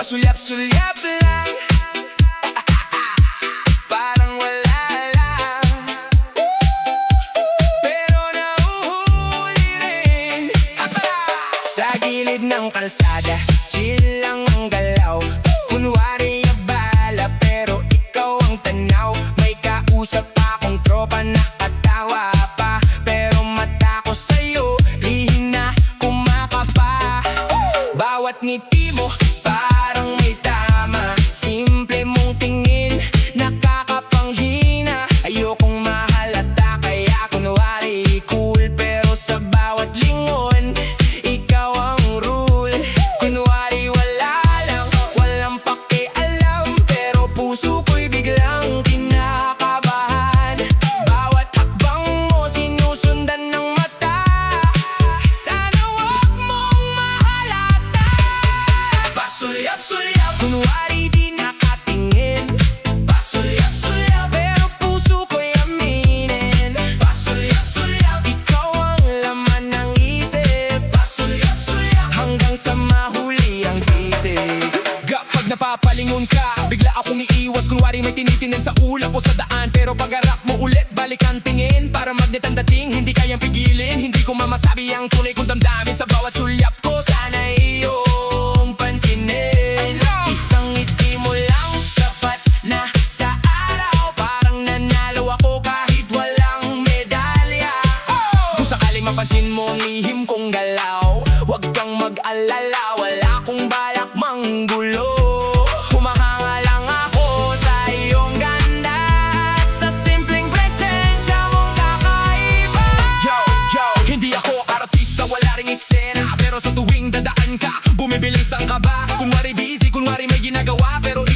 Pasulyap-sulyap lang, parang wala lang, pero nahuhuli rin. Sa gilid ng kalsada, chill lang ang galaw. Kunwari abala, pero ikaw ang tanaw. May kausap akong tropa, nakatawa pa, pero mata ko sa'yo, lihim na kumakapa. Bawat ngiti mo parang may tama, simple mong tingin nakakapanghina. Ayokong mahalata kaya kunwari cool, pero sa bawat lingon ikaw ang rule. Kunwari wala lang, walang pakialam, pero puso ko'y biglang kinakabahan. Bawat hakbang mo sinusundan ng mata, sana wag mong mahalata. Pasulyap-sulyap, kunwari di nakatingin. Pasulyap-sulyap, pero puso ko'y aminin. Pasulyap-sulyap, ikaw ang laman ng isip. Pasulyap-sulyap, hanggang sa mahuli ang titig. Kapag napapalingon ka, bigla akong iiwas. Kunwari may tinitinan sa ulap o sa daan, pero pag-arap mo ulit, balik ang tingin. Para magnet ang dating, hindi kayang pigilin. Hindi ko mamasabi ang tunay kong damdamin sa bawat sulyap ko. Sana iyong pansinin. Isang ngiti mo lang, sapat na sa araw. Parang nanalo ako kahit walang medalya. Kung sakaling mapansin mo ang lihim kong galaw, huwag kang mag-alala, wala akong balak manggulo. Humahanga lang ako sa iyong ganda at sa simpleng presensya mong kakaiba. Yo, hindi ako artista, wala ring eksena, pero sa tuwing dadaan ka, bumibilis ang kaba. Kunwari busy, kunwari may ginagawa, pero